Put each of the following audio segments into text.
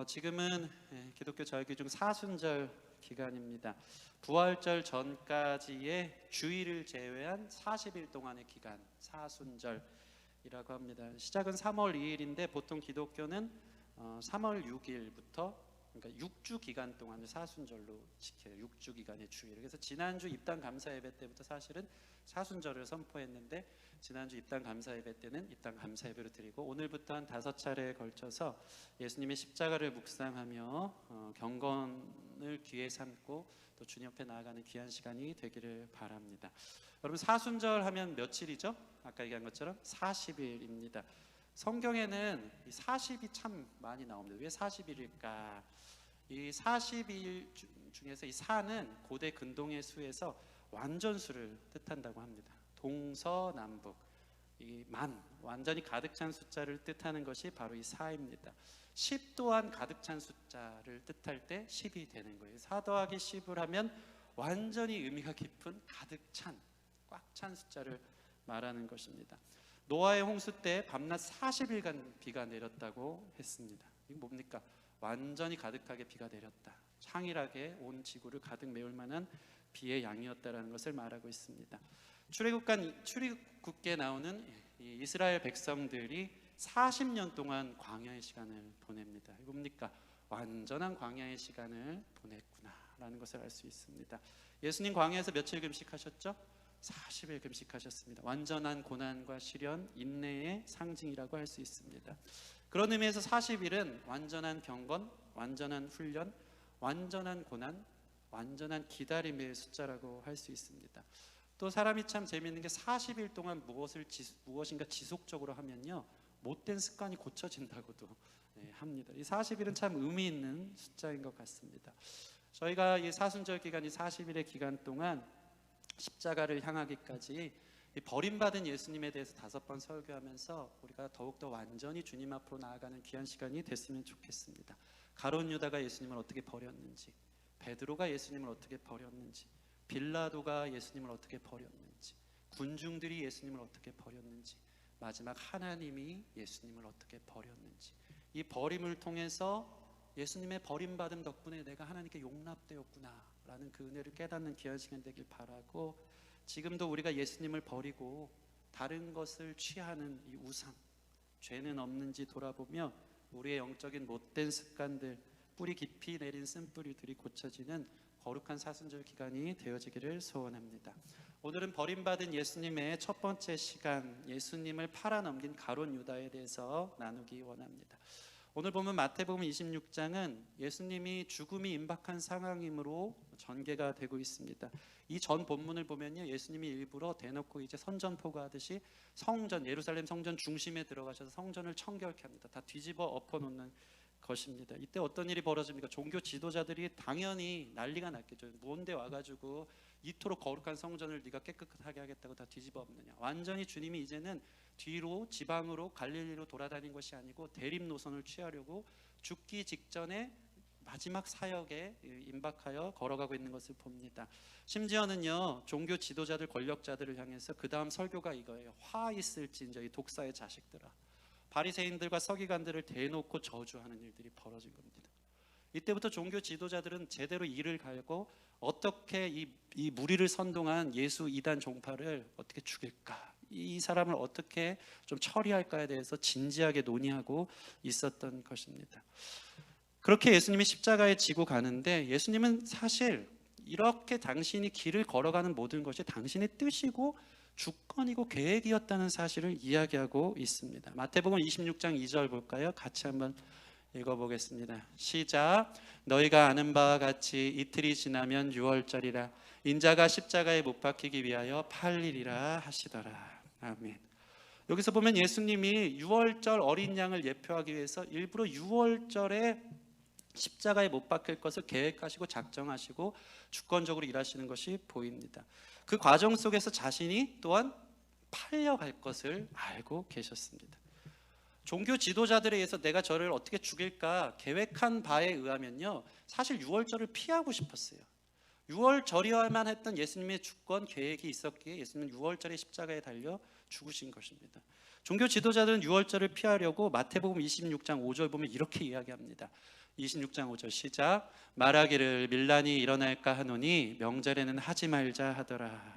지금은 기독교 절기 중 사순절 기간입니다. 부활절 전까지의 주일을 제외한 40일 동안의 기간, 사순절이라고 합니다. 시작은 3월 2일인데 보통 기독교는 3월 6일부터 그러니까 6주 기간 동안을 사순절로 지켜요. 6주 기간의 주일. 그래서 지난주 입단 감사 예배 때부터 사실은 사순절을 선포했는데 지난주 입단 감사 예배 때는 입단 감사 예배로 드리고 오늘부터 한 5차례에 걸쳐서 예수님의 십자가를 묵상하며 경건을 귀에 삼고 또 주님 옆에 나아가는 귀한 시간이 되기를 바랍니다. 여러분, 사순절 하면 며칠이죠? 아까 얘기한 것처럼 40일입니다. 성경에는 이 40이 참 많이 나옵니다. 왜 40일일까? 이 40일 중에서 이 4는 고대 근동의 수에서 완전수를 뜻한다고 합니다. 동서남북, 이 완전히 가득 찬 숫자를 뜻하는 것이 바로 이 4입니다. 10 또한 가득 찬 숫자를 뜻할 때 10이 되는 거예요. 4 더하기 10을 하면 완전히 의미가 깊은 가득 찬, 꽉 찬 숫자를 말하는 것입니다. 노아의 홍수 때 밤낮 40일간 비가 내렸다고 했습니다. 이게 뭡니까? 완전히 가득하게 비가 내렸다. 창일하게 온 지구를 가득 메울 만한 비의 양이었다라는 것을 말하고 있습니다. 출애굽기에 나오는 이 이스라엘 백성들이 40년 동안 광야의 시간을 보냅니다. 이거 뭡니까? 완전한 광야의 시간을 보냈구나라는 것을 알 수 있습니다. 예수님 광야에서 며칠 금식하셨죠? 40일 금식하셨습니다. 완전한 고난과 시련, 인내의 상징이라고 할 수 있습니다. 그런 의미에서 40일은 완전한 경건, 완전한 훈련, 완전한 고난, 완전한 기다림의 숫자라고 할 수 있습니다. 또 사람이 참 재미있는 게 40일 동안 무엇인가 지속적으로 하면요, 못된 습관이 고쳐진다고도 합니다. 이 40일은 참 의미 있는 숫자인 것 같습니다. 저희가 이 사순절 기간이 40일의 기간 동안 십자가를 향하기까지 버림받은 예수님에 대해서 5번 설교하면서 우리가 더욱더 완전히 주님 앞으로 나아가는 귀한 시간이 됐으면 좋겠습니다. 가룟 유다가 예수님을 어떻게 버렸는지, 베드로가 예수님을 어떻게 버렸는지, 빌라도가 예수님을 어떻게 버렸는지, 군중들이 예수님을 어떻게 버렸는지, 마지막 하나님이 예수님을 어떻게 버렸는지, 이 버림을 통해서 예수님의 버림받음 덕분에 내가 하나님께 용납되었구나 라는 그 은혜를 깨닫는 귀한 시간 되길 바라고, 지금도 우리가 예수님을 버리고 다른 것을 취하는 이 우상, 죄는 없는지 돌아보며 우리의 영적인 못된 습관들, 뿌리 깊이 내린 쓴뿌리들이 고쳐지는 거룩한 사순절 기간이 되어지기를 소원합니다. 오늘은 버림받은 예수님의 첫 번째 시간, 예수님을 팔아넘긴 가룟 유다에 대해서 나누기 원합니다. 오늘 보면 마태복음 26장은 예수님이 죽음이 임박한 상황이므로 전개가 되고 있습니다. 이 전 본문을 보면요, 예수님이 일부러 대놓고 이제 선전포고하듯이 성전, 예루살렘 성전 중심에 들어가셔서 성전을 청결케 합니다. 다 뒤집어 엎어놓는 것입니다. 이때 어떤 일이 벌어집니까? 종교 지도자들이 당연히 난리가 났겠죠. 뭔데 와가지고 이토록 거룩한 성전을 네가 깨끗하게 하겠다고 다 뒤집어 엎느냐. 완전히 주님이 이제는 뒤로 지방으로 갈릴리로 돌아다닌 것이 아니고 대립 노선을 취하려고 죽기 직전에 마지막 사역에 임박하여 걸어가고 있는 것을 봅니다. 심지어는요, 종교 지도자들, 권력자들을 향해서 그 다음 설교가 이거예요. 화 있을진저 이 독사의 자식들아. 바리새인들과 서기관들을 대놓고 저주하는 일들이 벌어진 겁니다. 이때부터 종교 지도자들은 제대로 이를 갈고 어떻게 이 무리를 선동한 예수 이단 종파를 어떻게 죽일까, 이 사람을 어떻게 좀 처리할까에 대해서 진지하게 논의하고 있었던 것입니다. 그렇게 예수님이 십자가에 지고 가는데, 예수님은 사실 이렇게 당신이 길을 걸어가는 모든 것이 당신의 뜻이고 주권이고 계획이었다는 사실을 이야기하고 있습니다. 마태복음 26장 2절 볼까요? 같이 한번 읽어보겠습니다. 시작. 너희가 아는 바와 같이 이틀이 지나면 유월절이라 인자가 십자가에 못 박히기 위하여 팔리리라 하시더라. 아멘. 여기서 보면 예수님이 유월절 어린 양을 예표하기 위해서 일부러 유월절에 십자가에 못 박힐 것을 계획하시고 작정하시고 주권적으로 일하시는 것이 보입니다. 그 과정 속에서 자신이 또한 팔려갈 것을 알고 계셨습니다. 종교 지도자들에 의해서 내가 저를 어떻게 죽일까 계획한 바에 의하면요, 사실 유월절을 피하고 싶었어요. 유월절이어야만 했던 예수님의 주권 계획이 있었기에 예수님은 유월절에 십자가에 달려 죽으신 것입니다. 종교 지도자들은 유월절을 피하려고 마태복음 26장 5절 보면 이렇게 이야기합니다. 26장 5절 시작. 말하기를 밀란이 일어날까 하노니 명절에는 하지 말자 하더라.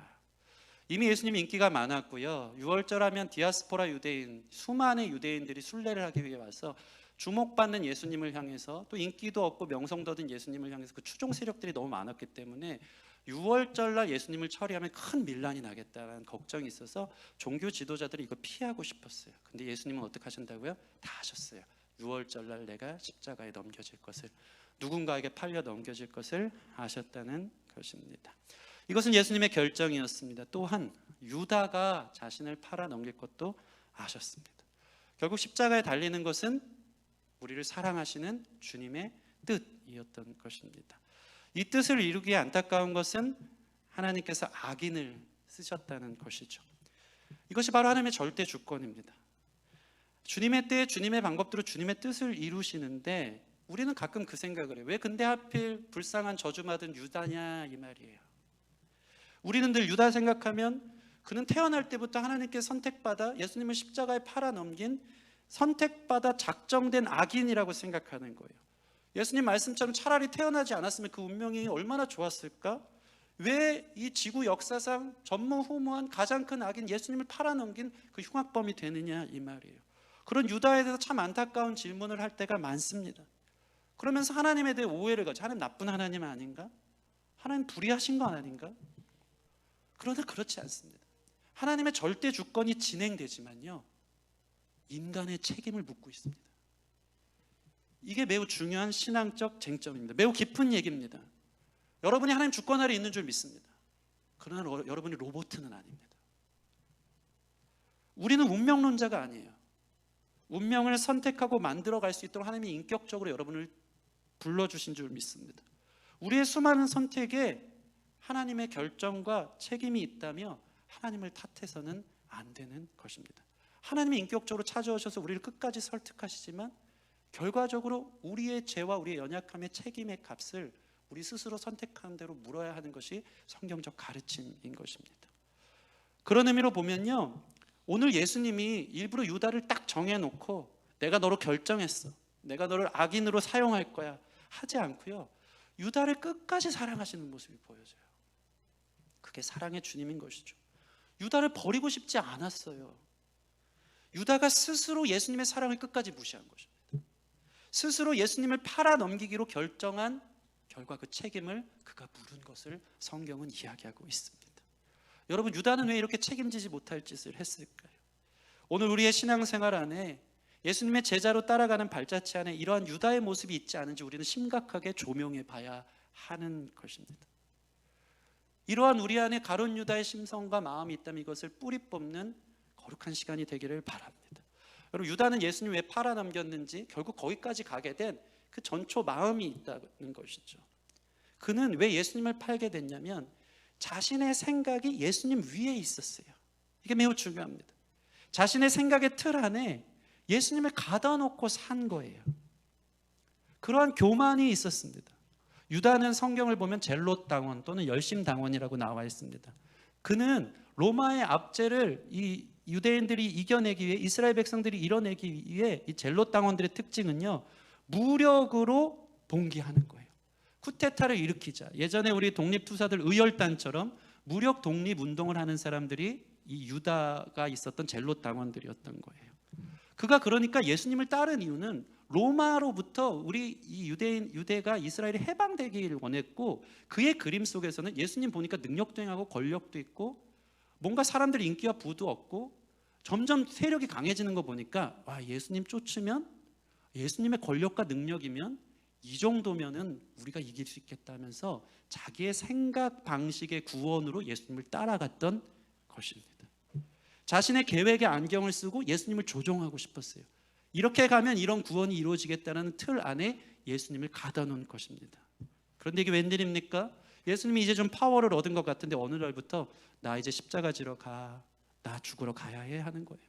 이미 예수님 인기가 많았고요. 유월절 하면 디아스포라 유대인, 수많은 유대인들이 순례를 하기 위해 와서 주목받는 예수님을 향해서, 또 인기도 없고 명성도 얻은 예수님을 향해서 그 추종 세력들이 너무 많았기 때문에 유월절날 예수님을 처리하면 큰 밀란이 나겠다는 걱정이 있어서 종교 지도자들이 이거 피하고 싶었어요. 근데 예수님은 어떻게 하신다고요? 다 하셨어요. 유월절날 내가 십자가에 넘겨질 것을, 누군가에게 팔려 넘겨질 것을 아셨다는 것입니다. 이것은 예수님의 결정이었습니다. 또한 유다가 자신을 팔아 넘길 것도 아셨습니다. 결국 십자가에 달리는 것은 우리를 사랑하시는 주님의 뜻이었던 것입니다. 이 뜻을 이루기에 안타까운 것은 하나님께서 악인을 쓰셨다는 것이죠. 이것이 바로 하나님의 절대 주권입니다. 주님의 때에 주님의 방법대로 주님의 뜻을 이루시는데 우리는 가끔 그 생각을 해요. 왜 근데 하필 불쌍한 저주받은 유다냐 이 말이에요. 우리는 늘 유다 생각하면 그는 태어날 때부터 하나님께 선택받아 예수님을 십자가에 팔아 넘긴 선택받아 작정된 악인이라고 생각하는 거예요. 예수님 말씀처럼 차라리 태어나지 않았으면 그 운명이 얼마나 좋았을까? 왜 이 지구 역사상 전무후무한 가장 큰 악인 예수님을 팔아넘긴 그 흉악범이 되느냐 이 말이에요. 그런 유다에 대해서 참 안타까운 질문을 할 때가 많습니다. 그러면서 하나님에 대해 오해를 가져. 하나님 나쁜 하나님 아닌가? 하나님 불의하신 거 아닌가? 그러나 그렇지 않습니다. 하나님의 절대 주권이 진행되지만요, 인간의 책임을 묻고 있습니다. 이게 매우 중요한 신앙적 쟁점입니다. 매우 깊은 얘기입니다. 여러분이 하나님 주권 아래 있는 줄 믿습니다. 그러나 여러분이 로봇은 아닙니다. 우리는 운명론자가 아니에요. 운명을 선택하고 만들어갈 수 있도록 하나님이 인격적으로 여러분을 불러주신 줄 믿습니다. 우리의 수많은 선택에 하나님의 결정과 책임이 있다며 하나님을 탓해서는 안 되는 것입니다. 하나님이 인격적으로 찾아오셔서 우리를 끝까지 설득하시지만 결과적으로 우리의 죄와 우리의 연약함의 책임의 값을 우리 스스로 선택하는 대로 물어야 하는 것이 성경적 가르침인 것입니다. 그런 의미로 보면요, 오늘 예수님이 일부러 유다를 딱 정해놓고 내가 너로 결정했어, 내가 너를 악인으로 사용할 거야 하지 않고요, 유다를 끝까지 사랑하시는 모습이 보여져요. 그게 사랑의 주님인 것이죠. 유다를 버리고 싶지 않았어요. 유다가 스스로 예수님의 사랑을 끝까지 무시한 것입니다. 스스로 예수님을 팔아 넘기기로 결정한 결과 그 책임을 그가 물은 것을 성경은 이야기하고 있습니다. 여러분, 유다는 왜 이렇게 책임지지 못할 짓을 했을까요? 오늘 우리의 신앙생활 안에 예수님의 제자로 따라가는 발자취 안에 이러한 유다의 모습이 있지 않은지 우리는 심각하게 조명해 봐야 하는 것입니다. 이러한 우리 안에 가룟 유다의 심성과 마음이 있다면 이것을 뿌리 뽑는 거룩한 시간이 되기를 바랍니다. 여러분, 유다는 예수님 왜 팔아 넘겼는지 결국 거기까지 가게 된 그 전초 마음이 있다는 것이죠. 그는 왜 예수님을 팔게 됐냐면 자신의 생각이 예수님 위에 있었어요. 이게 매우 중요합니다. 자신의 생각의 틀 안에 예수님을 가다 놓고 산 거예요. 그러한 교만이 있었습니다. 유다는 성경을 보면 젤롯 당원 또는 열심 당원이라고 나와 있습니다. 그는 로마의 압제를 이 유대인들이 이겨내기 위해, 이스라엘 백성들이 이뤄내기 위해 이 젤롯 당원들의 특징은요, 무력으로 봉기하는 거예요. 쿠데타를 일으키자. 예전에 우리 독립투사들 의열단처럼 무력 독립운동을 하는 사람들이 이 유다가 있었던 젤롯 당원들이었던 거예요. 그가 그러니까 예수님을 따른 이유는 로마로부터 우리 이 유대가 이스라엘이 해방되기를 원했고, 그의 그림 속에서는 예수님 보니까 능력도 행하고 권력도 있고 뭔가 사람들 인기와 부도 얻고 점점 세력이 강해지는 거 보니까, 와, 예수님 쫓으면, 예수님의 권력과 능력이면 이 정도면은 우리가 이길 수 있겠다 하면서 자기의 생각 방식의 구원으로 예수님을 따라갔던 것입니다. 자신의 계획에 안경을 쓰고 예수님을 조종하고 싶었어요. 이렇게 가면 이런 구원이 이루어지겠다는 틀 안에 예수님을 가다 놓은 것입니다. 그런데 이게 웬일입니까? 예수님이 이제 좀 파워를 얻은 것 같은데 어느 날부터 나 이제 십자가 지러 가, 나 죽으러 가야 해 하는 거예요.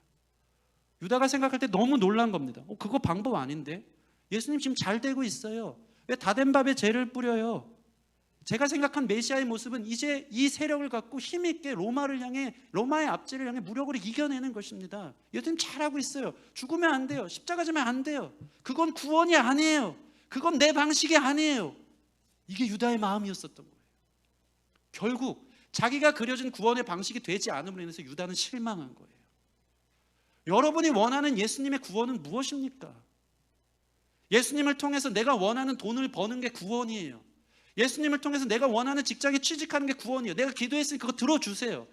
유다가 생각할 때 너무 놀란 겁니다. 그거 방법 아닌데? 예수님 지금 잘 되고 있어요. 왜 다 된 밥에 재를 뿌려요? 제가 생각한 메시아의 모습은 이제 이 세력을 갖고 힘있게 로마를 향해, 로마의 압제를 향해 무력으로 이겨내는 것입니다. 예수님 잘하고 있어요. 죽으면 안 돼요. 십자가 지면 안 돼요. 그건 구원이 아니에요. 그건 내 방식이 아니에요. 이게 유다의 마음이었었던 거예요. 결국 자기가 그려진 구원의 방식이 되지 않음으로 인해서 유다는 실망한 거예요. 여러분이 원하는 예수님의 구원은 무엇입니까? 예수님을 통해서 내가 원하는 돈을 버는 게 구원이에요. 예수님을 통해서 내가 원하는 직장에 취직하는 게 구원이에요. 내가 기도했으니 그거 들어주세요.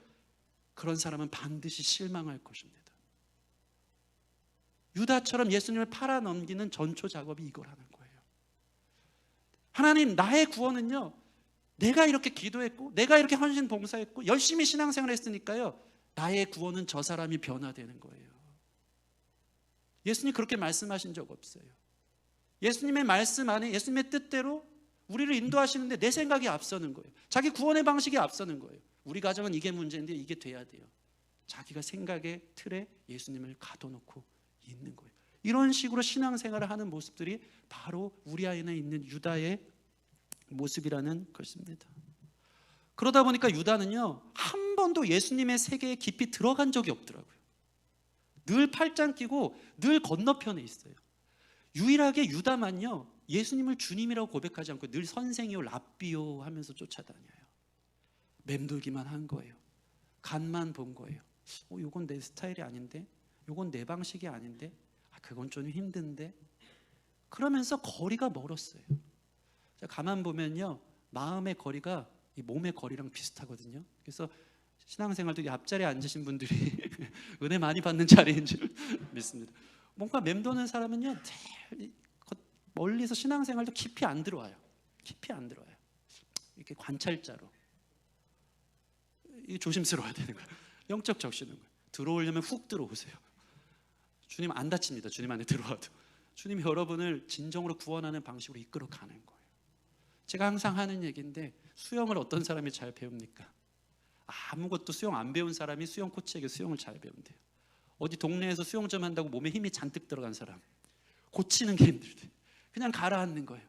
그런 사람은 반드시 실망할 것입니다. 유다처럼 예수님을 팔아넘기는 전초 작업이 이거라는 거예요. 하나님, 나의 구원은요, 내가 이렇게 기도했고 내가 이렇게 헌신 봉사했고 열심히 신앙생활 했으니까요, 나의 구원은 저 사람이 변화되는 거예요. 예수님 그렇게 말씀하신 적 없어요. 예수님의 말씀 안에 예수님의 뜻대로 우리를 인도하시는데 내 생각이 앞서는 거예요. 자기 구원의 방식이 앞서는 거예요. 우리 가정은 이게 문제인데 이게 돼야 돼요. 자기가 생각의 틀에 예수님을 가둬놓고 있는 거예요. 이런 식으로 신앙생활을 하는 모습들이 바로 우리 안에 있는 유다의 모습이라는 것입니다. 그러다 보니까 유다는요, 한 번도 예수님의 세계에 깊이 들어간 적이 없더라고요. 늘 팔짱 끼고 늘 건너편에 있어요. 유일하게 유다만요, 예수님을 주님이라고 고백하지 않고 늘 선생이요 랍비요 하면서 쫓아다녀요. 맴돌기만 한 거예요. 간만 본 거예요. 이건 내 스타일이 아닌데, 이건 내 방식이 아닌데, 그건 좀 힘든데, 그러면서 거리가 멀었어요. 가만 보면요, 마음의 거리가 이 몸의 거리랑 비슷하거든요. 그래서 신앙생활도 이 앞자리에 앉으신 분들이 은혜 많이 받는 자리인 줄 믿습니다. 뭔가 맴도는 사람은요, 멀리서 신앙생활도 깊이 안 들어와요. 깊이 안 들어와요. 이렇게 관찰자로. 이게 조심스러워야 되는 거예요. 영적 적시는 거예요. 들어오려면 훅 들어오세요. 주님 안 다칩니다. 주님 안에 들어와도. 주님이 여러분을 진정으로 구원하는 방식으로 이끌어 가는 거예요. 제가 항상 하는 얘기인데, 수영을 어떤 사람이 잘 배웁니까? 아무것도 수영 안 배운 사람이 수영 코치에게 수영을 잘 배운대요. 어디 동네에서 수영 좀 한다고 몸에 힘이 잔뜩 들어간 사람, 고치는 게 힘들대. 그냥 가라앉는 거예요.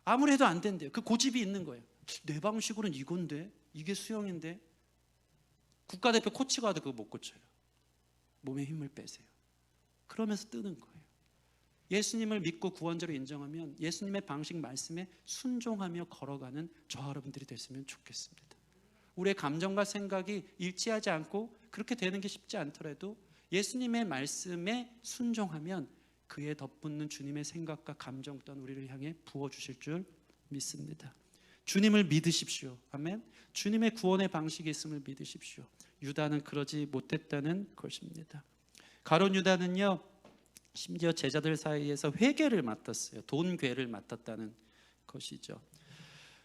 아무리 해도 안 된대요. 그 고집이 있는 거예요. 내 방식으로는 이건데, 이게 수영인데. 국가대표 코치가 와도 그거 못 고쳐요. 몸에 힘을 빼세요. 그러면서 뜨는 거예요. 예수님을 믿고 구원자로 인정하면 예수님의 방식 말씀에 순종하며 걸어가는 저와 여러분들이 됐으면 좋겠습니다. 우리의 감정과 생각이 일치하지 않고 그렇게 되는 게 쉽지 않더라도 예수님의 말씀에 순종하면 그에 덧붙는 주님의 생각과 감정 또한 우리를 향해 부어주실 줄 믿습니다. 주님을 믿으십시오. 아멘. 주님의 구원의 방식이 있음을 믿으십시오. 유다는 그러지 못했다는 것입니다. 가룟 유다는요, 심지어 제자들 사이에서 회계를 맡았어요. 돈괴를 맡았다는 것이죠.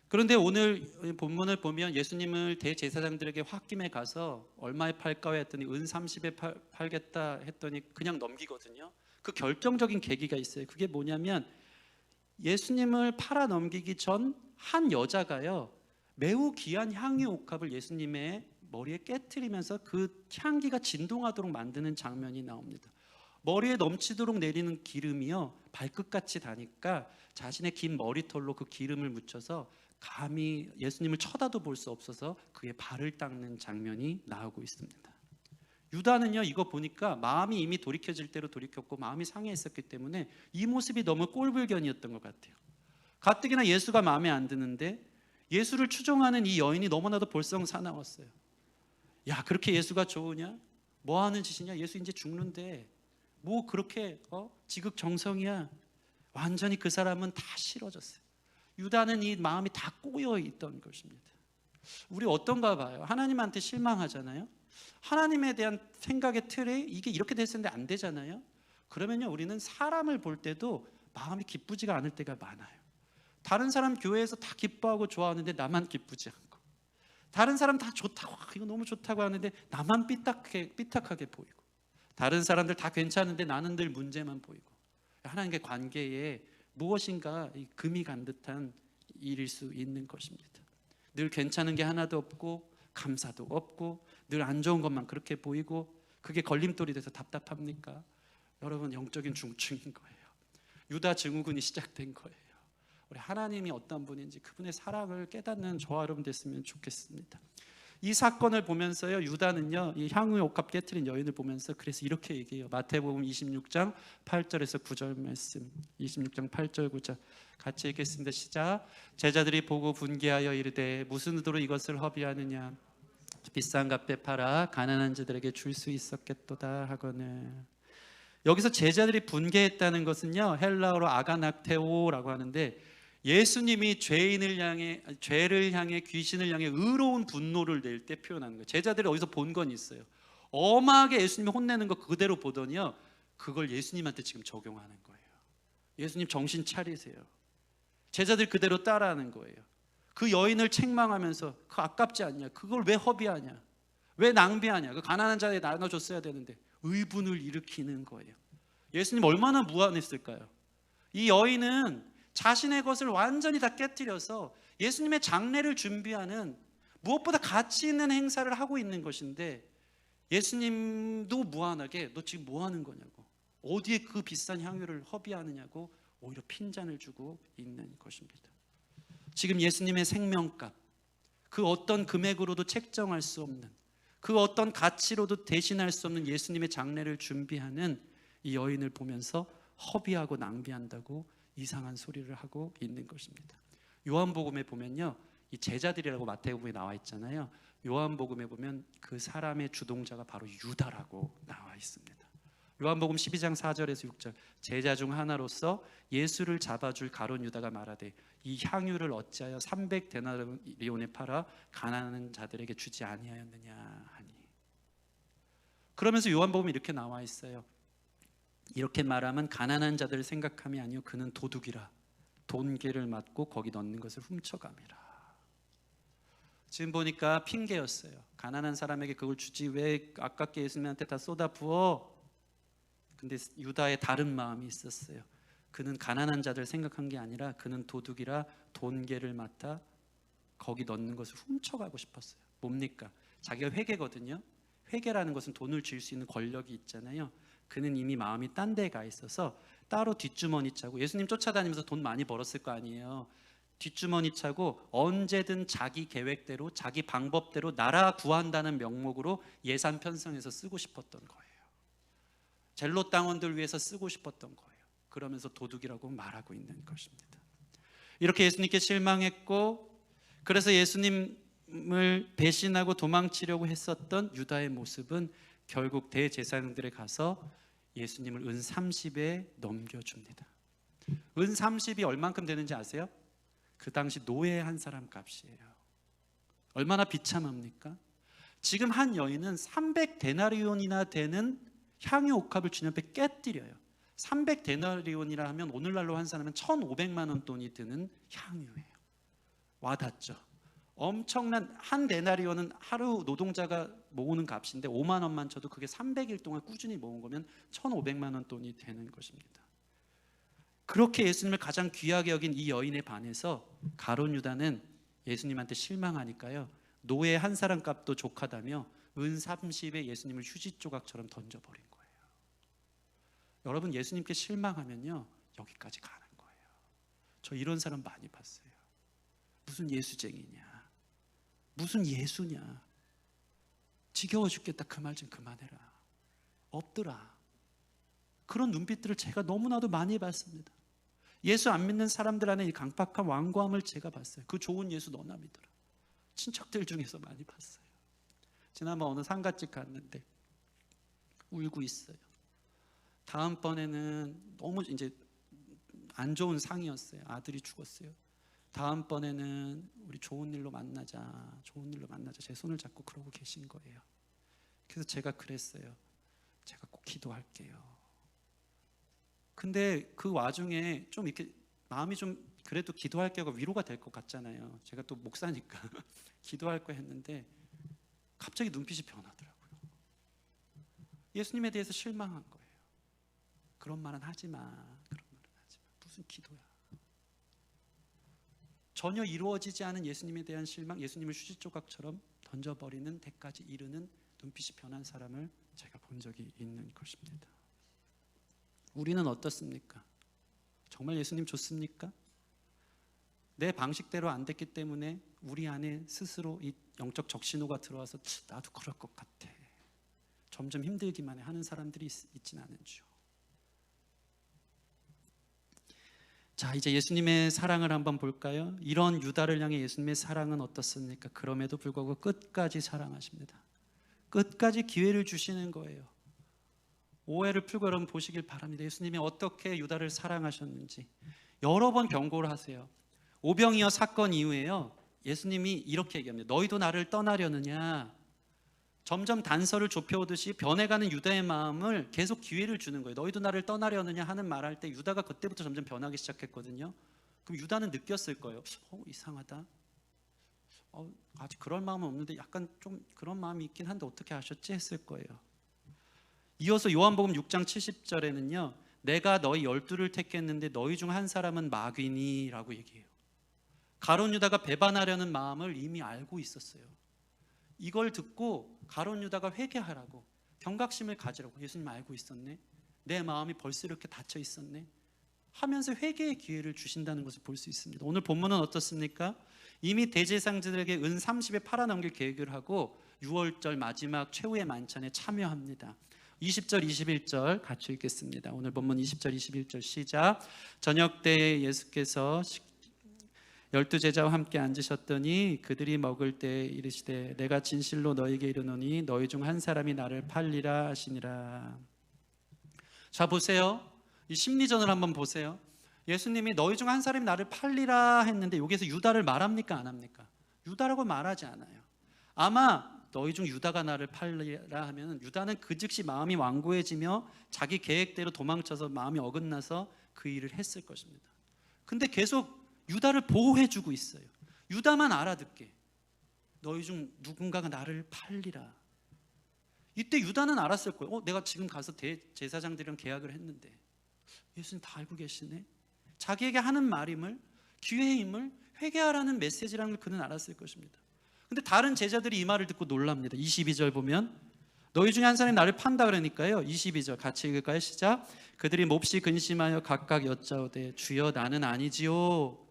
그런데 오늘 본문을 보면 예수님을 대제사장들에게 홧김에 가서 얼마에 팔까 했더니 은 30에 팔겠다 했더니 그냥 넘기거든요. 그 결정적인 계기가 있어요. 그게 뭐냐면 예수님을 팔아 넘기기 전 한 여자가요, 매우 귀한 향유 옥합을 예수님의 머리에 깨트리면서 그 향기가 진동하도록 만드는 장면이 나옵니다. 머리에 넘치도록 내리는 기름이요, 발끝같이 다니까 자신의 긴 머리털로 그 기름을 묻혀서 감히 예수님을 쳐다도 볼 수 없어서 그의 발을 닦는 장면이 나오고 있습니다. 유다는요, 이거 보니까 마음이 이미 돌이켜질 대로 돌이켰고 마음이 상해했었기 때문에 이 모습이 너무 꼴불견이었던 것 같아요. 가뜩이나 예수가 마음에 안 드는데 예수를 추종하는 이 여인이 너무나도 볼썽사나웠어요. 야, 그렇게 예수가 좋으냐? 뭐 하는 짓이냐? 예수 이제 죽는데 뭐 그렇게 지극정성이야? 완전히 그 사람은 다 싫어졌어요. 유다는 이 마음이 다 꼬여 있던 것입니다. 우리 어떤가 봐요. 하나님한테 실망하잖아요. 하나님에 대한 생각의 틀에 이게 이렇게 됐었는데 안 되잖아요. 그러면요, 우리는 사람을 볼 때도 마음이 기쁘지가 않을 때가 많아요. 다른 사람 교회에서 다 기뻐하고 좋아하는데 나만 기쁘지 않고, 다른 사람 다 좋다고, 이거 너무 좋다고 하는데 나만 삐딱하게 보이고, 다른 사람들 다 괜찮은데 나는 늘 문제만 보이고, 하나님과의 관계에 무엇인가 금이 간 듯한 일일 수 있는 것입니다. 늘 괜찮은 게 하나도 없고 감사도 없고 늘 안 좋은 것만 그렇게 보이고, 그게 걸림돌이 돼서 답답합니까? 여러분, 영적인 중증인 거예요. 유다 증후군이 시작된 거예요. 우리 하나님이 어떤 분인지 그분의 사랑을 깨닫는 저와 여러분 됐으면 좋겠습니다. 이 사건을 보면서요, 유다는요, 이 향유 옥합 깨트린 여인을 보면서 그래서 이렇게 얘기해요. 마태복음 26장 8절에서 9절 말씀, 26장 8절 9절 같이 읽겠습니다. 시작. 제자들이 보고 분개하여 이르되 무슨 의도로 이것을 허비하느냐, 비싼 값에 팔아 가난한 자들에게 줄 수 있었겠도다 하거늘. 여기서 제자들이 분개했다는 것은요, 헬라어로 아가낙테오라고 하는데, 예수님이 죄를 향해 귀신을 향해 의로운 분노를 낼 때 표현하는 거예요. 제자들이 어디서 본 건 있어요. 엄하게 예수님이 혼내는 거 그대로 보더니요, 그걸 예수님한테 지금 적용하는 거예요. 예수님 정신 차리세요. 제자들 그대로 따라하는 거예요. 그 여인을 책망하면서 그 아깝지 않냐, 그걸 왜 허비하냐, 왜 낭비하냐, 그 가난한 자에 나눠줬어야 되는데, 의분을 일으키는 거예요. 예수님 얼마나 무안했을까요? 이 여인은 자신의 것을 완전히 다 깨뜨려서 예수님의 장례를 준비하는 무엇보다 가치 있는 행사를 하고 있는 것인데, 예수님도 무안하게 너 지금 뭐 하는 거냐고, 어디에 그 비싼 향유를 허비하느냐고 오히려 핀잔을 주고 있는 것입니다. 지금 예수님의 생명값, 그 어떤 금액으로도 책정할 수 없는, 그 어떤 가치로도 대신할 수 없는 예수님의 장례를 준비하는 이 여인을 보면서 허비하고 낭비한다고 이상한 소리를 하고 있는 것입니다. 요한복음에 보면요, 이 제자들이라고 마태복음에 나와 있잖아요. 요한복음에 보면 그 사람의 주동자가 바로 유다라고 나와 있습니다. 요한복음 12장 4절에서 6절, 제자 중 하나로서 예수를 잡아줄 가룟 유다가 말하되 이 향유를 어찌하여 300데나리온에 팔아 가난한 자들에게 주지 아니하였느냐 하니. 그러면서 요한복음에 이렇게 나와 있어요. 이렇게 말하면 가난한 자들을 생각함이 아니요 그는 도둑이라 돈계를 맞고 거기 넣는 것을 훔쳐감이라. 지금 보니까 핑계였어요. 가난한 사람에게 그걸 주지 왜 아깝게 예수님한테 다 쏟아 부어. 근데 유다의 다른 마음이 있었어요. 그는 가난한 자들 생각한 게 아니라 그는 도둑이라 돈계를 맡아 거기 넣는 것을 훔쳐가고 싶었어요. 뭡니까? 자기가 회계거든요. 회계라는 것은 돈을 줄 수 있는 권력이 있잖아요. 그는 이미 마음이 딴 데 가 있어서 따로 뒷주머니 차고, 예수님 쫓아다니면서 돈 많이 벌었을 거 아니에요. 뒷주머니 차고 언제든 자기 계획대로 자기 방법대로 나라 구한다는 명목으로 예산 편성해서 쓰고 싶었던 거예요. 젤로 땅원들 위해서 쓰고 싶었던 거예요. 그러면서 도둑이라고 말하고 있는 것입니다. 이렇게 예수님께 실망했고, 그래서 예수님을 배신하고 도망치려고 했었던 유다의 모습은 결국 대제사장들에 가서 예수님을 은 30에 넘겨줍니다. 은 30이 얼만큼 되는지 아세요? 그 당시 노예 한 사람 값이에요. 얼마나 비참합니까? 지금 한 여인은 300데나리온이나 되는 향유 옥합을 주님 앞에 깨뜨려요. 300데나리온이라 하면 오늘날로 환산하면 1,500만 원 돈이 드는 향유예요. 와닿죠? 엄청난, 한 데나리온은 하루 노동자가 모으는 값인데 5만 원만 쳐도 그게 300일 동안 꾸준히 모은 거면 1,500만 원 돈이 되는 것입니다. 그렇게 예수님을 가장 귀하게 여긴 이 여인에 반해서 가룟 유다는 예수님한테 실망하니까요, 노예 한 사람 값도 족하다며 은 30에 예수님을 휴지 조각처럼 던져버린 거예요. 여러분, 예수님께 실망하면요 여기까지 가는 거예요. 저 이런 사람 많이 봤어요. 무슨 예수쟁이냐, 무슨 예수냐, 지겨워 죽겠다, 그 말 좀 그만해라, 없더라. 그런 눈빛들을 제가 너무나도 많이 봤습니다. 예수 안 믿는 사람들 안에 이 강팍한 완고함을 제가 봤어요. 그 좋은 예수 너나 믿어라. 친척들 중에서 많이 봤어요. 지난번 어느 상가집 갔는데 울고 있어요. 다음번에는 너무 이제 안 좋은 상이었어요. 아들이 죽었어요. 다음번에는 우리 좋은 일로 만나자, 좋은 일로 만나자, 제 손을 잡고 그러고 계신 거예요. 그래서 제가 그랬어요. 제가 꼭 기도할게요. 근데 그 와중에 좀 이렇게 마음이 좀 그래도 기도할게요가 위로가 될 것 같잖아요. 제가 또 목사니까 기도할 거 했는데 갑자기 눈빛이 변하더라고요. 예수님에 대해서 실망한 거예요. 그런 말은 하지 마, 그런 말은 하지 마. 무슨 기도야. 전혀 이루어지지 않은 예수님에 대한 실망, 예수님을 휴지 조각처럼 던져버리는 데까지 이르는 눈빛이 변한 사람을 제가 본 적이 있는 것입니다. 우리는 어떻습니까? 정말 예수님 좋습니까? 내 방식대로 안 됐기 때문에 우리 안에 스스로 이 영적 적신호가 들어와서 나도 그럴 것 같아. 점점 힘들기만 하는 사람들이 있지는 않은지요. 자, 이제 예수님의 사랑을 한번 볼까요? 이런 유다를 향해 예수님의 사랑은 어떻습니까? 그럼에도 불구하고 끝까지 사랑하십니다. 끝까지 기회를 주시는 거예요. 오해를 풀고 여러분 보시길 바랍니다. 예수님이 어떻게 유다를 사랑하셨는지 여러 번 경고를 하세요. 오병이어 사건 이후에요, 예수님이 이렇게 얘기합니다. 너희도 나를 떠나려느냐. 점점 단서를 좁혀오듯이 변해가는 유다의 마음을 계속 기회를 주는 거예요. 너희도 나를 떠나려느냐 하는 말할 때 유다가 그때부터 점점 변하기 시작했거든요. 그럼 유다는 느꼈을 거예요. 이상하다. 아직 그럴 마음은 없는데 약간 좀 그런 마음이 있긴 한데 어떻게 하셨지 했을 거예요. 이어서 요한복음 6장 70절에는요, 내가 너희 12를 택했는데 너희 중 한 사람은 마귀니 라고 얘기해요. 가룟 유다가 배반하려는 마음을 이미 알고 있었어요. 이걸 듣고 가룟 유다가 회개하라고, 경각심을 가지라고, 예수님 알고 있었네, 내 마음이 벌써 이렇게 닫혀 있었네 하면서 회개의 기회를 주신다는 것을 볼 수 있습니다. 오늘 본문은 어떻습니까? 이미 대제사장들에게 은 30에 팔아넘길 계획을 하고 6월절 마지막 최후의 만찬에 참여합니다. 20절 21절 같이 읽겠습니다. 오늘 본문 20절 21절 시작. 저녁 때에 예수께서 12제자와 함께 앉으셨더니 그들이 먹을 때 이르시되 내가 진실로 너희에게 이르노니 너희 중 한 사람이 나를 팔리라 하시니라. 자, 보세요. 이 심리전을 한번 보세요. 예수님이 너희 중 한 사람이 나를 팔리라 했는데 여기서 유다를 말합니까 안 합니까? 유다라고 말하지 않아요. 아마 너희 중 유다가 나를 팔리라 하면 유다는 그 즉시 마음이 완고해지며 자기 계획대로 도망쳐서 마음이 어긋나서 그 일을 했을 것입니다. 근데 계속 유다를 보호해주고 있어요. 유다만 알아듣게. 너희 중 누군가가 나를 팔리라. 이때 유다는 알았을 거예요. 내가 지금 가서 대제사장들이랑 계약을 했는데 예수님 다 알고 계시네. 자기에게 하는 말임을, 기회임을, 회개하라는 메시지라는 걸 그는 알았을 것입니다. 근데 다른 제자들이 이 말을 듣고 놀랍니다. 22절 보면 너희 중에 한 사람이 나를 판다 그러니까요. 22절 같이 읽을까요? 시작. 그들이 몹시 근심하여 각각 여짜오되 주여 나는 아니지요.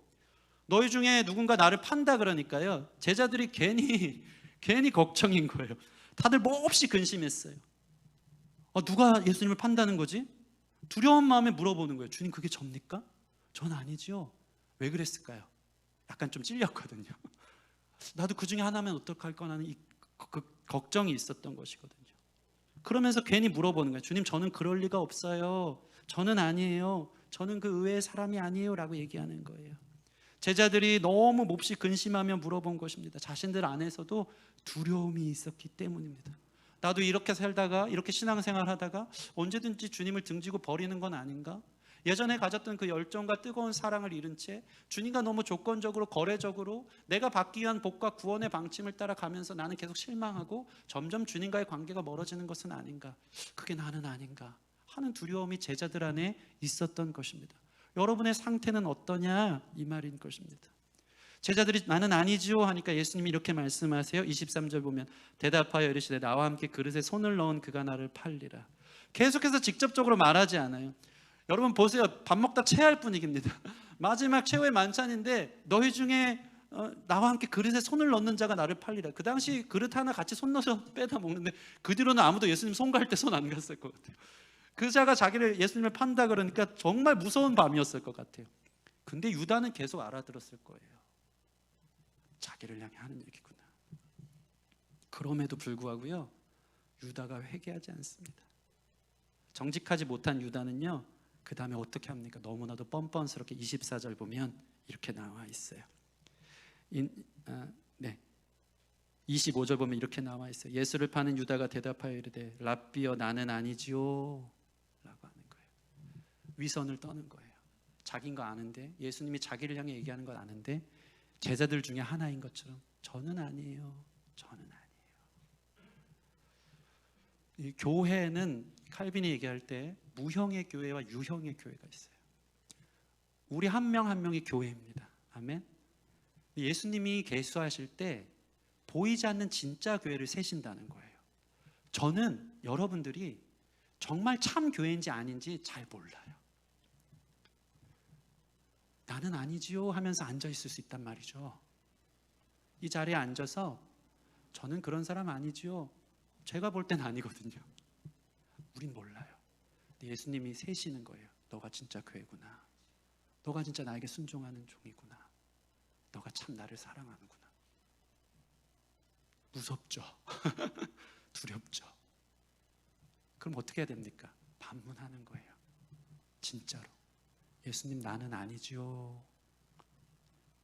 너희 중에 누군가 나를 판다 그러니까요, 제자들이 괜히 걱정인 거예요. 다들 몹시 근심했어요. 누가 예수님을 판다는 거지? 두려운 마음에 물어보는 거예요. 주님 그게 접니까? 전 아니지요. 왜 그랬을까요? 약간 좀 찔렸거든요. 나도 그 중에 하나면 어떡할 거라는 그 걱정이 있었던 것이거든요. 그러면서 괜히 물어보는 거예요. 주님 저는 그럴 리가 없어요. 저는 아니에요. 저는 그 의외의 사람이 아니에요 라고 얘기하는 거예요. 제자들이 너무 몹시 근심하며 물어본 것입니다. 자신들 안에서도 두려움이 있었기 때문입니다. 나도 이렇게 살다가 이렇게 신앙생활 하다가 언제든지 주님을 등지고 버리는 건 아닌가? 예전에 가졌던 그 열정과 뜨거운 사랑을 잃은 채 주님과 너무 조건적으로 거래적으로 내가 받기 위한 복과 구원의 방침을 따라가면서 나는 계속 실망하고 점점 주님과의 관계가 멀어지는 것은 아닌가? 그게 나는 아닌가? 하는 두려움이 제자들 안에 있었던 것입니다. 여러분의 상태는 어떠냐? 이 말인 것입니다. 제자들이 나는 아니지요 하니까 예수님이 이렇게 말씀하세요. 23절 보면 대답하여 이르시되 나와 함께 그릇에 손을 넣은 그가 나를 팔리라. 계속해서 직접적으로 말하지 않아요. 여러분 보세요. 밥 먹다 체할 분위기입니다. 마지막 최후의 만찬인데 너희 중에 나와 함께 그릇에 손을 넣는 자가 나를 팔리라. 그 당시 그릇 하나 같이 손 넣어서 빼다 먹는데 그 뒤로는 아무도 예수님 손 갈 때 손 안 갔을 것 같아요. 그 자가 자기를 예수님을 판다 그러니까 정말 무서운 밤이었을 것 같아요. 근데 유다는 계속 알아들었을 거예요. 자기를 향해 하는 얘기구나. 그럼에도 불구하고요, 유다가 회개하지 않습니다. 정직하지 못한 유다는요, 그 다음에 어떻게 합니까? 너무나도 뻔뻔스럽게 24절 보면 이렇게 나와 있어요. 25절 보면 이렇게 나와 있어요. 예수를 파는 유다가 대답하여 이르되 랍비여 나는 아니지요 라고 하는 거예요. 위선을 떠는 거예요. 자기인 거 아는데, 예수님이 자기를 향해 얘기하는 건 아는데 제자들 중에 하나인 것처럼 저는 아니에요. 저는 아니에요. 이 교회는 칼빈이 얘기할 때 무형의 교회와 유형의 교회가 있어요. 우리 한 명 한 명이 교회입니다. 아멘. 예수님이 계수하실 때 보이지 않는 진짜 교회를 세신다는 거예요. 저는 여러분들이 정말 참 교회인지 아닌지 잘 몰라요. 나는 아니지요 하면서 앉아 있을 수 있단 말이죠. 이 자리에 앉아서 저는 그런 사람 아니지요, 제가 볼 땐 아니거든요. 우린 몰라요. 근데 예수님이 세시는 거예요. 너가 진짜 교회구나. 너가 진짜 나에게 순종하는 종이구나. 너가 참 나를 사랑하는구나. 무섭죠? 두렵죠? 그럼 어떻게 해야 됩니까? 반문하는 거예요. 진짜로. 예수님, 나는 아니지요.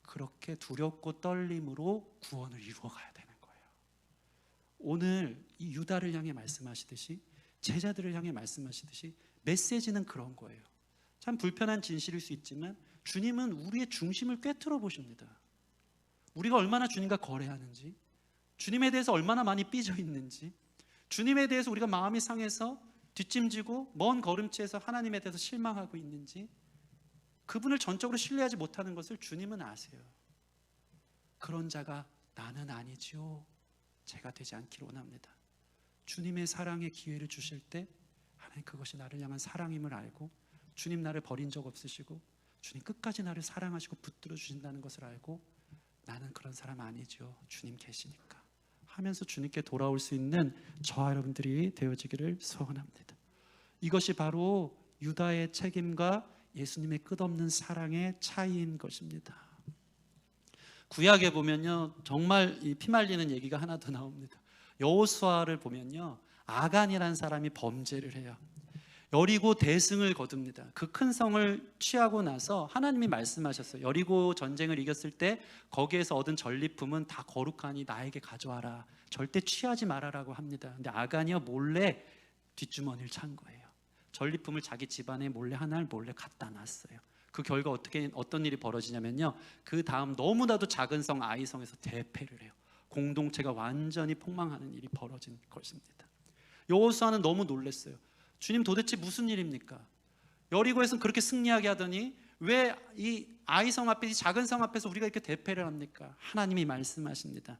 그렇게 두렵고 떨림으로 구원을 이루어가야 되는 거예요. 오늘 이 유다를 향해 말씀하시듯이, 제자들을 향해 말씀하시듯이 메시지는 그런 거예요. 참 불편한 진실일 수 있지만 주님은 우리의 중심을 꿰뚫어 보십니다. 우리가 얼마나 주님과 거래하는지, 주님에 대해서 얼마나 많이 삐져 있는지, 주님에 대해서 우리가 마음이 상해서 뒷짐지고 먼 걸음치에서 하나님에 대해서 실망하고 있는지, 그분을 전적으로 신뢰하지 못하는 것을 주님은 아세요. 그런 자가 나는 아니지요, 제가 되지 않기를 원합니다. 주님의 사랑의 기회를 주실 때 하나님 그것이 나를 향한 사랑임을 알고, 주님 나를 버린 적 없으시고 주님 끝까지 나를 사랑하시고 붙들어 주신다는 것을 알고, 나는 그런 사람 아니죠, 주님 계시니까 하면서 주님께 돌아올 수 있는 저와 여러분들이 되어지기를 소원합니다. 이것이 바로 유다의 책임과 예수님의 끝없는 사랑의 차이인 것입니다. 구약에 보면요, 정말 이 피말리는 얘기가 하나 더 나옵니다. 여호수아를 보면요, 아간이라는 사람이 범죄를 해요. 여리고 대승을 거둡니다. 그 큰 성을 취하고 나서 하나님이 말씀하셨어요. 여리고 전쟁을 이겼을 때 거기에서 얻은 전리품은 다 거룩하니 나에게 가져와라, 절대 취하지 말아라고 합니다. 근데 아간이요, 몰래 뒷주머니를 찬 거예요. 전리품을 자기 집안에 몰래 하나를 몰래 갖다 놨어요. 그 결과 어떤 일이 벌어지냐면요, 그 다음 너무나도 작은 성 아이성에서 대패를 해요. 공동체가 완전히 폭망하는 일이 벌어진 것입니다. 여호수아는 너무 놀랐어요. 주님, 도대체 무슨 일입니까? 여리고에서는 그렇게 승리하게 하더니 왜 이 아이성 앞에, 이 작은 성 앞에서 우리가 이렇게 대패를 합니까? 하나님이 말씀하십니다.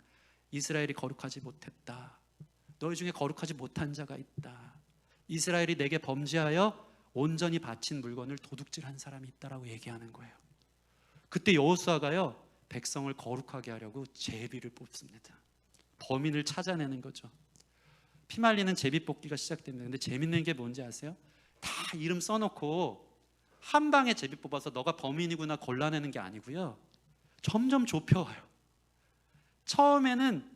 이스라엘이 거룩하지 못했다. 너희 중에 거룩하지 못한 자가 있다. 이스라엘이 내게 범죄하여 온전히 바친 물건을 도둑질한 사람이 있다라고 얘기하는 거예요. 그때 여호수아가요, 백성을 거룩하게 하려고 제비를 뽑습니다. 범인을 찾아내는 거죠. 피말리는 제비 뽑기가 시작됩니다. 근데 재밌는 게 뭔지 아세요? 다 이름 써놓고 한 방에 제비 뽑아서 너가 범인이구나 골라내는 게 아니고요, 점점 좁혀와요. 처음에는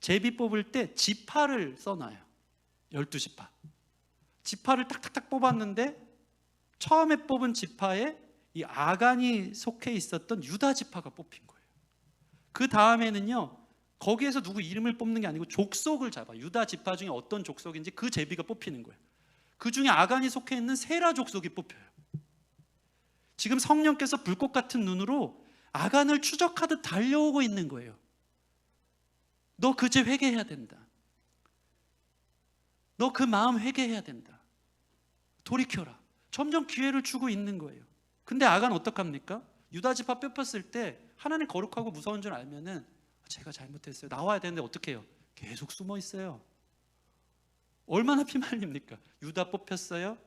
제비 뽑을 때 지파를 써놔요. 12지파. 지파를 탁탁탁 뽑았는데 처음에 뽑은 지파에 이 아간이 속해 있었던 유다 지파가 뽑힌 거예요. 그 다음에는요, 거기에서 누구 이름을 뽑는 게 아니고 족속을 잡아, 유다 지파 중에 어떤 족속인지 그 제비가 뽑히는 거예요. 그 중에 아간이 속해 있는 세라 족속이 뽑혀요. 지금 성령께서 불꽃 같은 눈으로 아간을 추적하듯 달려오고 있는 거예요. 너 그 죄 회개해야 된다. 너 그 마음 회개해야 된다. 돌이켜라. 점점 기회를 주고 있는 거예요. 근데 아간 어떡합니까? 유다 지파 뽑혔을 때 하나님 거룩하고 무서운 줄 알면은 제가 잘못했어요, 나와야 되는데 어떻게 해요? 계속 숨어 있어요. 얼마나 피말립니까? 유다 뽑혔어요,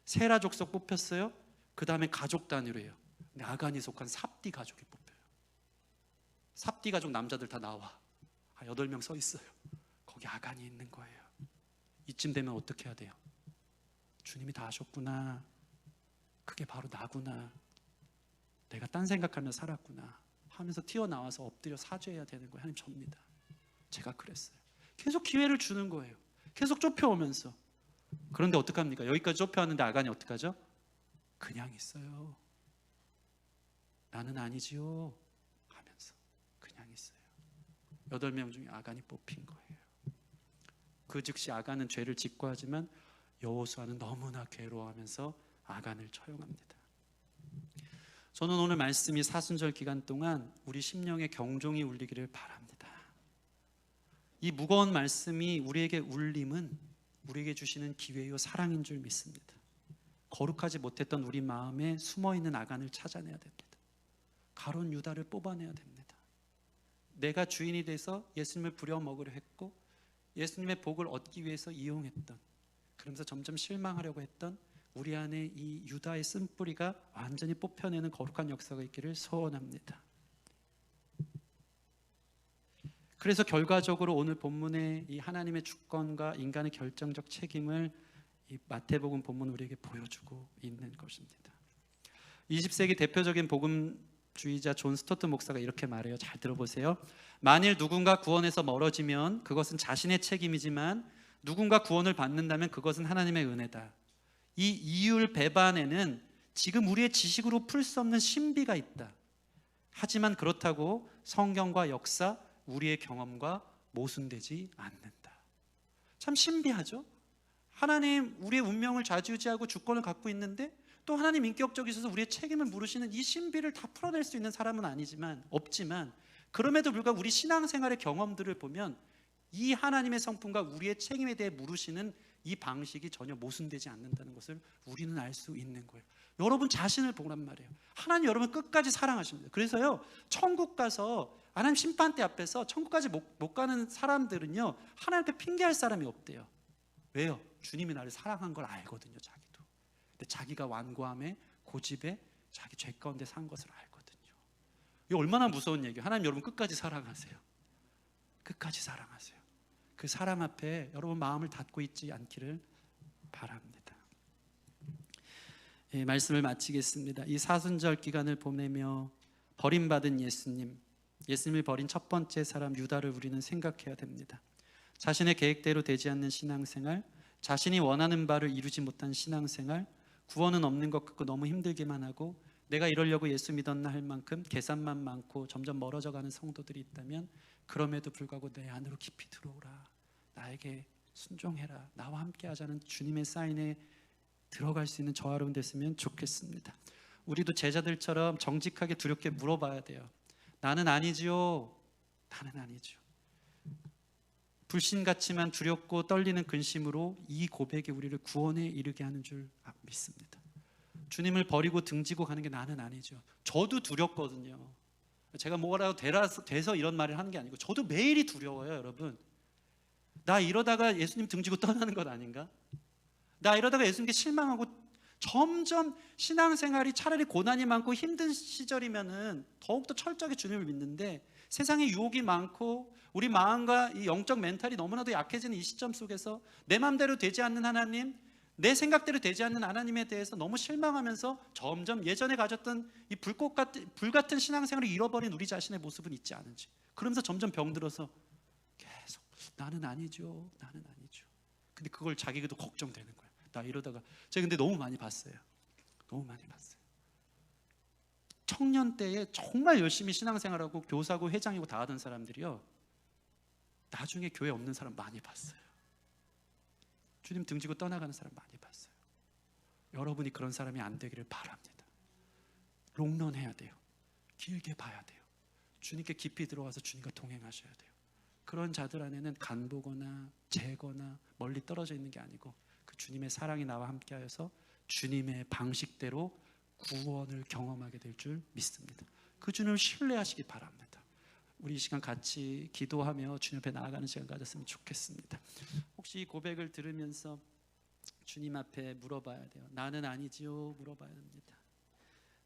세라 족속 뽑혔어요, 그 다음에 가족 단위로 해요. 근데 아간이 속한 삽디 가족이 뽑혀요. 삽디 가족 남자들 다 나와. 8명 서 있어요. 거기 아간이 있는 거예요. 이쯤 되면 어떻게 해야 돼요? 주님이 다 하셨구나, 그게 바로 나구나, 내가 딴 생각하며 살았구나 하면서 튀어나와서 엎드려 사죄해야 되는 거예요. 하나님, 접니다. 제가 그랬어요. 계속 기회를 주는 거예요. 계속 좁혀오면서. 그런데 어떡합니까? 여기까지 좁혀왔는데 아간이 어떡하죠? 그냥 있어요. 나는 아니지요 하면서 그냥 있어요. 8명 중에 아간이 뽑힌 거예요. 그 즉시 아간은 죄를 직고하지만 여호수아는 너무나 괴로워하면서 아간을 처형합니다. 저는 오늘 말씀이 사순절 기간 동안 우리 심령의 경종이 울리기를 바랍니다. 이 무거운 말씀이 우리에게 울림은 우리에게 주시는 기회요 사랑인 줄 믿습니다. 거룩하지 못했던 우리 마음에 숨어있는 아간을 찾아내야 됩니다. 가론 유다를 뽑아내야 됩니다. 내가 주인이 돼서 예수님을 부려먹으려 했고 예수님의 복을 얻기 위해서 이용했던, 그러면서 점점 실망하려고 했던 우리 안에 이 유다의 쓴뿌리가 완전히 뽑혀내는 거룩한 역사가 있기를 소원합니다. 그래서 결과적으로 오늘 본문의 이 하나님의 주권과 인간의 결정적 책임을 이 마태복음 본문 우리에게 보여주고 있는 것입니다. 20세기 대표적인 복음주의자 존 스토트 목사가 이렇게 말해요. 잘 들어보세요. 만일 누군가 구원에서 멀어지면 그것은 자신의 책임이지만 누군가 구원을 받는다면 그것은 하나님의 은혜다. 이 이율 배반에는 지금 우리의 지식으로 풀 수 없는 신비가 있다. 하지만 그렇다고 성경과 역사, 우리의 경험과 모순되지 않는다. 참 신비하죠? 하나님 우리의 운명을 좌지우지하고 주권을 갖고 있는데 또 하나님 인격적이 있어서 우리의 책임을 물으시는 이 신비를 다 풀어낼 수 있는 사람은 없지만 그럼에도 불구하고 우리 신앙생활의 경험들을 보면 이 하나님의 성품과 우리의 책임에 대해 물으시는 이 방식이 전혀 모순되지 않는다는 것을 우리는 알 수 있는 거예요. 여러분 자신을 보란 말이에요. 하나님 여러분 끝까지 사랑하십니다. 그래서요, 천국 가서 하나님 심판대 앞에서 천국까지 못 가는 사람들은요, 하나님 앞에 핑계할 사람이 없대요. 왜요? 주님이 나를 사랑한 걸 알거든요, 자기도. 근데 자기가 완고함에 고집에 자기 죄 가운데 산 것을 알거든요. 이게 얼마나 무서운 얘기예요. 하나님 여러분 끝까지 사랑하세요. 끝까지 사랑하세요. 그 사랑 앞에 여러분 마음을 닫고 있지 않기를 바랍니다. 예, 말씀을 마치겠습니다. 이 사순절 기간을 보내며 버림받은 예수님을 버린 첫 번째 사람 유다를 우리는 생각해야 됩니다. 자신의 계획대로 되지 않는 신앙생활, 자신이 원하는 바를 이루지 못한 신앙생활, 구원은 없는 것 같고 너무 힘들기만 하고 내가 이러려고 예수 믿었나 할 만큼 계산만 많고 점점 멀어져가는 성도들이 있다면 그럼에도 불구하고 내 안으로 깊이 들어오라, 나에게 순종해라, 나와 함께 하자는 주님의 사인에 들어갈 수 있는 저와 여러분 됐으면 좋겠습니다. 우리도 제자들처럼 정직하게 두렵게 물어봐야 돼요. 나는 아니지요. 나는 아니죠. 불신 같지만 두렵고 떨리는 근심으로 이 고백이 우리를 구원에 이르게 하는 줄 믿습니다. 주님을 버리고 등지고 가는 게 나는 아니죠. 저도 두렵거든요. 제가 뭐라도 돼서 이런 말을 하는 게 아니고 저도 매일이 두려워요. 여러분, 나 이러다가 예수님 등지고 떠나는 것 아닌가? 나 이러다가 예수님께 실망하고 점점 신앙생활이 차라리 고난이 많고 힘든 시절이면은 더욱더 철저하게 주님을 믿는데 세상에 유혹이 많고 우리 마음과 이 영적 멘탈이 너무나도 약해지는 이 시점 속에서 내 마음대로 되지 않는 하나님, 내 생각대로 되지 않는 하나님에 대해서 너무 실망하면서 점점 예전에 가졌던 이 불같은 신앙생활을 잃어버린 우리 자신의 모습은 있지 않은지, 그러면서 점점 병들어서 계속 나는 아니죠. 근데 그걸 자기도 걱정되는 거예요. 나 이러다가 제가 근데 너무 많이 봤어요. 청년 때에 정말 열심히 신앙생활하고 교사고 회장이고 다 하던 사람들이요, 나중에 교회 없는 사람 많이 봤어요. 주님 등지고 떠나가는 사람 많이 봤어요. 여러분이 그런 사람이 안 되기를 바랍니다. 롱런 해야 돼요. 길게 봐야 돼요. 주님께 깊이 들어와서 주님과 동행하셔야 돼요. 그런 자들 안에는 간보거나 재거나 멀리 떨어져 있는 게 아니고 그 주님의 사랑이 나와 함께하여서 주님의 방식대로 구원을 경험하게 될 줄 믿습니다. 그 주님을 신뢰하시기 바랍니다. 우리 이 시간 같이 기도하며 주님 앞에 나아가는 시간 가졌으면 좋겠습니다. 혹시 이 고백을 들으면서 주님 앞에 물어봐야 돼요. 나는 아니지요? 물어봐야 합니다.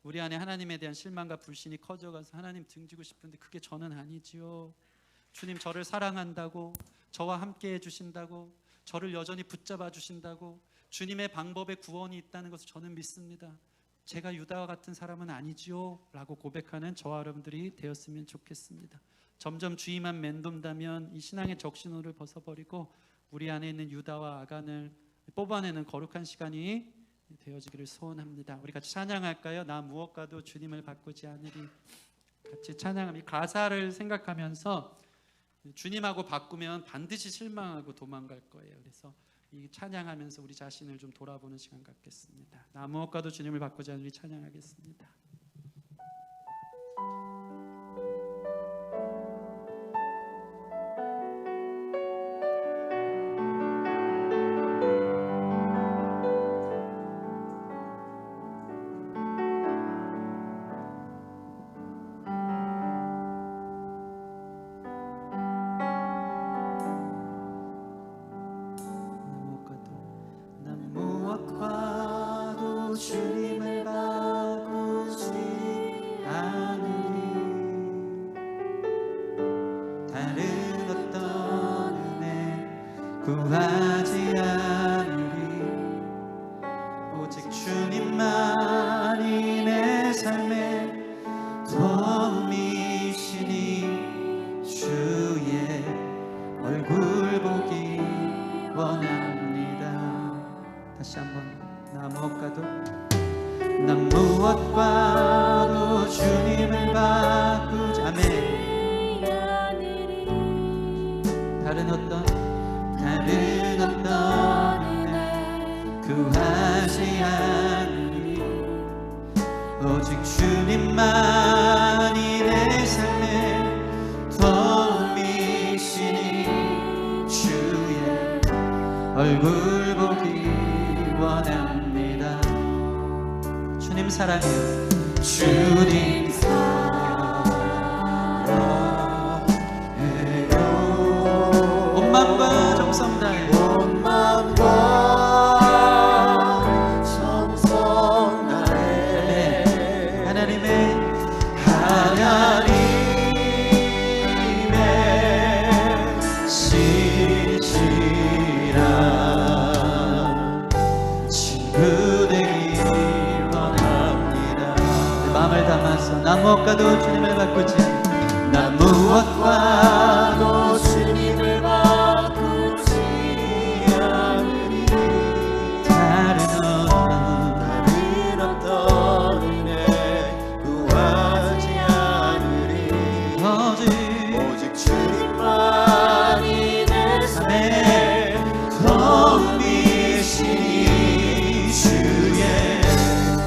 우리 안에 하나님에 대한 실망과 불신이 커져가서 하나님 등지고 싶은데 그게 저는 아니지요. 주님 저를 사랑한다고, 저와 함께 해주신다고, 저를 여전히 붙잡아 주신다고, 주님의 방법에 구원이 있다는 것을 저는 믿습니다. 제가 유다와 같은 사람은 아니지요 라고 고백하는 저와 여러분들이 되었으면 좋겠습니다. 점점 주의만 맴돈다면 이 신앙의 적신호를 벗어버리고 우리 안에 있는 유다와 아간을 뽑아내는 거룩한 시간이 되어지기를 소원합니다. 우리 같이 찬양할까요? 나 무엇과도 주님을 바꾸지 않으리. 같이 찬양합니다. 가사를 생각하면서 주님하고 바꾸면 반드시 실망하고 도망갈 거예요. 그래서 이 찬양하면서 우리 자신을 좀 돌아보는 시간 갖겠습니다. 나 무엇과도 주님을 바꾸지 않으리 찬양하겠습니다. 구하지 않으리. 오직 주님만이 내 삶의 도움이시니 주의 얼굴 보기 원합니다. 다시 한번. 나 무엇과도 주님을 바꾸지. 아멘. 다른 어떤 은혜 구하지 않으리. 오직 주님만이 내 삶의 도움이시니 주의 얼굴 보기 원합니다. 주님 사랑해요. 주님 사랑해요. 온 마음과 정성 다해. 온 마음과 정성 다해. 하나님의 신실한 친구 되기 원합니다. 내 마음을 담아서 나 무엇과도 주님을 바꾸지 않아. 나 무엇과도 주님을 바꾸지 않으리. 다른 어떤 은혜 구하지 않으리. 오직 주님만이 내 삶의 도움이시니 주의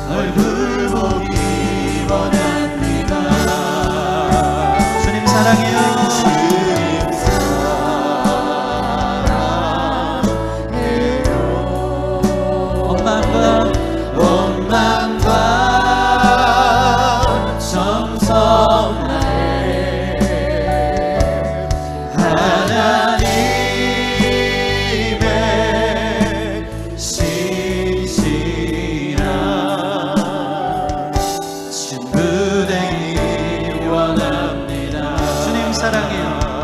얼굴 보기 원합니다. 주님 사랑해요. 주님 사랑해요. 온 마음과 정성 다해. 하나님의 신실한 친구 되기 원합니다. 주님 사랑해요.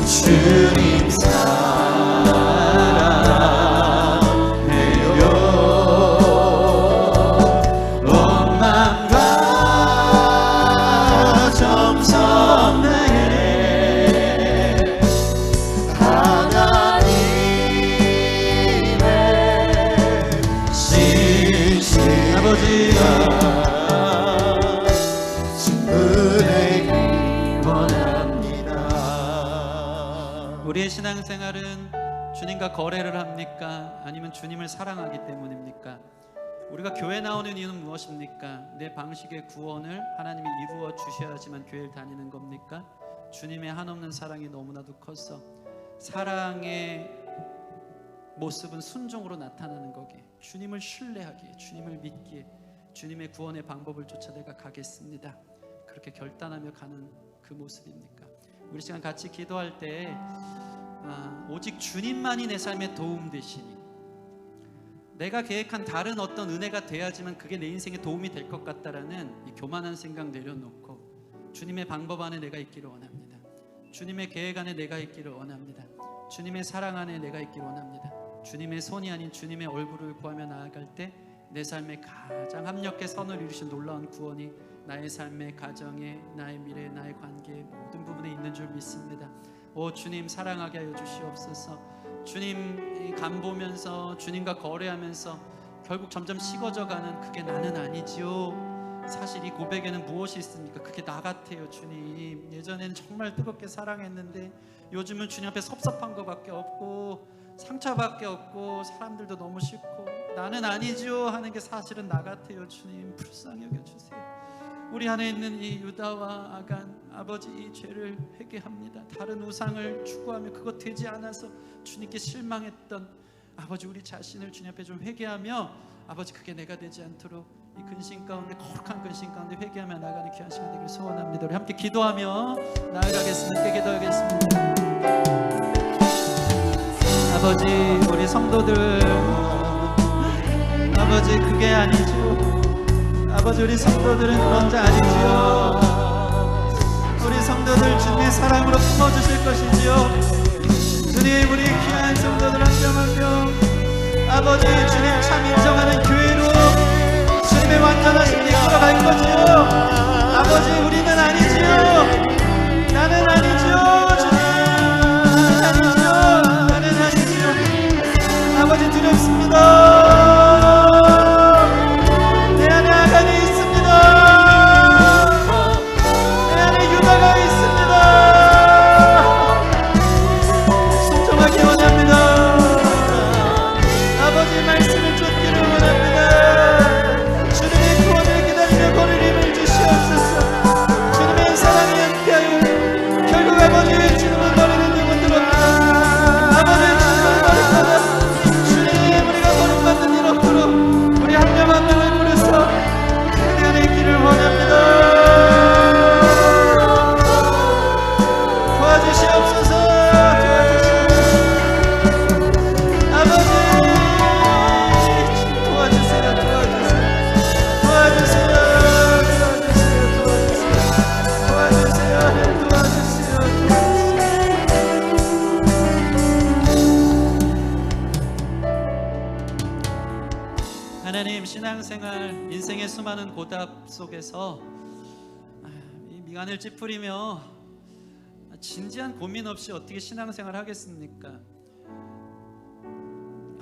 주님 사랑해요. 온 마음과 정성 다해. 하나님의 신실한 아버지가 친구 되기 원합니다. 우리의 신앙생활은 주님과 거래를 합니까? 아니면 주님을 사랑하기 때문입니까? 우리가 교회 나오는 이유는 무엇입니까? 내 방식의 구원을 하나님이 이루어 주셔야지만 교회를 다니는 겁니까? 주님의 한없는 사랑이 너무나도 커서 사랑의 모습은 순종으로 나타나는 거기에, 주님을 신뢰하기에, 주님을 믿기에, 주님의 구원의 방법을 쫓아 내가 가겠습니다, 그렇게 결단하며 가는 그 모습입니까? 우리 시간 같이 기도할 때 오직 주님만이 내 삶에 도움 되시니, 내가 계획한 다른 어떤 은혜가 돼야지만 그게 내 인생에 도움이 될 것 같다라는 이 교만한 생각 내려놓고 주님의 방법 안에 내가 있기를 원합니다. 주님의 계획 안에 내가 있기를 원합니다. 주님의 사랑 안에 내가 있기를 원합니다. 주님의 손이 아닌 주님의 얼굴을 구하며 나아갈 때 내 삶에 가장 합력의 선을 이루신 놀라운 구원이 나의 삶의 가정에, 나의 미래, 나의 관계의 모든 부분에 있는 줄 믿습니다. 오 주님, 사랑하게 하여 주시옵소서. 주님 간보면서 주님과 거래하면서 결국 점점 식어져가는 그게 나는 아니지요. 사실 이 고백에는 무엇이 있습니까? 그게 나 같아요. 주님, 예전에는 정말 뜨겁게 사랑했는데 요즘은 주님 앞에 섭섭한 것밖에 없고 상처밖에 없고 사람들도 너무 싫고 나는 아니죠 하는 게 사실은 나 같아요. 주님, 불쌍히 여겨주세요. 우리 안에 있는 이 유다와 아간, 아버지 이 죄를 회개합니다. 다른 우상을 추구하며 그것 되지 않아서 주님께 실망했던 아버지, 우리 자신을 주님 앞에 좀 회개하며 아버지 그게 내가 되지 않도록 이 근심 가운데, 거룩한 근심 가운데 회개하며 나가는 귀한 시간 되기를 소원합니다. 우리 함께 기도하며 나아가겠습니다. 함께 기도하겠습니다. 아버지, 우리 성도들 아버지 그게 아니죠. 아버지, 우리 성도들은 그런 자 아니지요. 우리 성도들 주님의 사랑으로 품어주실 것이지요. 주님, 우리 아버지 주님 참 인정하는 교회로 주님의 완전하심을 이끌어갈 거지요. 아버지 우리는 아니지요. 나는 아니지요. 주님 나는 아니지요. 아버지 두렵습니다. 내 안에 아간이 있습니다. 내 안에 유다가 있습니다. 순종하기 원합니다. 아버지 말씀을 쫓기를 원합니다. 주님의 구원을 기다리며 걸을 힘을 주시옵소서. 주님의 사랑에 함께하여 결국 아버지 주님을 버리는 영혼들 없다. 아버지 주님을 버릴까봐 주님 우리가 버림받는 일 없도록 우리 한 명 한 명을 부르서 그대 안에 있기를 원합니다. 도와주시옵소서. 하나님, 신앙생활 인생의 수많은 고답 속에서 이 미간을 찌푸리며 진지한 고민 없이 어떻게 신앙생활 하겠습니까?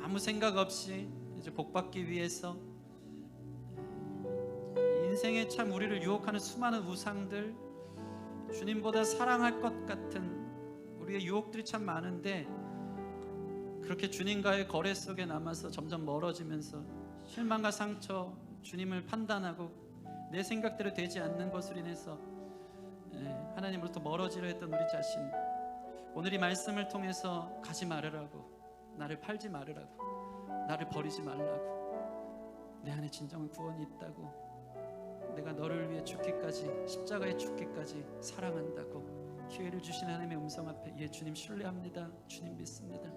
아무 생각 없이 이제 복받기 위해서 인생에 참 우리를 유혹하는 수많은 우상들, 주님보다 사랑할 것 같은 우리의 유혹들이 참 많은데 그렇게 주님과의 거래 속에 남아서 점점 멀어지면서 실망과 상처, 주님을 판단하고 내 생각대로 되지 않는 것으로 인해서 하나님으로부터 멀어지려 했던 우리 자신, 오늘 이 말씀을 통해서 가지 말으라고, 나를 팔지 말으라고, 나를 버리지 말라고, 내 안에 진정한 구원이 있다고, 내가 너를 위해 죽기까지, 십자가에 죽기까지 사랑한다고 기회를 주신 하나님의 음성 앞에 예 주님 신뢰합니다, 주님 믿습니다,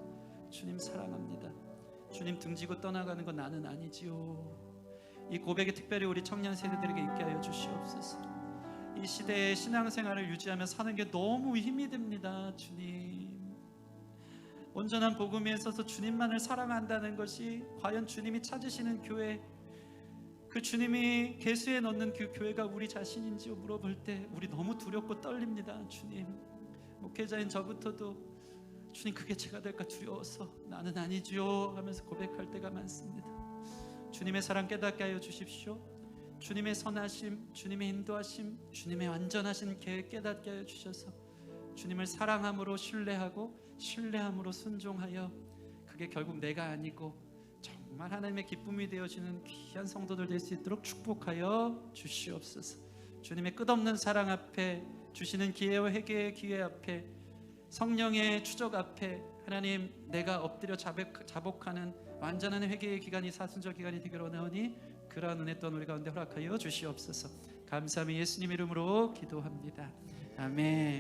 주님 사랑합니다, 주님 등지고 떠나가는 건 나는 아니지요. 이 고백이 특별히 우리 청년 세대들에게 있게 하여 주시옵소서. 이 시대의 신앙생활을 유지하며 사는 게 너무 힘이 듭니다. 주님, 온전한 복음에 있어서 주님만을 사랑한다는 것이 과연 주님이 찾으시는 교회, 그 주님이 계수에 넣는 그 교회가 우리 자신인지 물어볼 때 우리 너무 두렵고 떨립니다. 주님, 목회자인 저부터도 주님 그게 제가 될까 두려워서 나는 아니지요 하면서 고백할 때가 많습니다. 주님의 사랑 깨닫게 하여 주십시오. 주님의 선하심, 주님의 인도하심, 주님의 완전하신 계획 깨닫게 하여 주셔서 주님을 사랑함으로 신뢰하고 신뢰함으로 순종하여 그게 결국 내가 아니고 정말 하나님의 기쁨이 되어지는 귀한 성도들 될 수 있도록 축복하여 주시옵소서. 주님의 끝없는 사랑 앞에, 주시는 기회와 회개의 기회 앞에, 성령의 추적 앞에 하나님 내가 엎드려 자복하는 완전한 회개의 기간이 사순절 기간이 되기를 원하오니 그러한 은혜 또한 우리 가운데 허락하여 주시옵소서. 감사함이 예수님 이름으로 기도합니다. 아멘.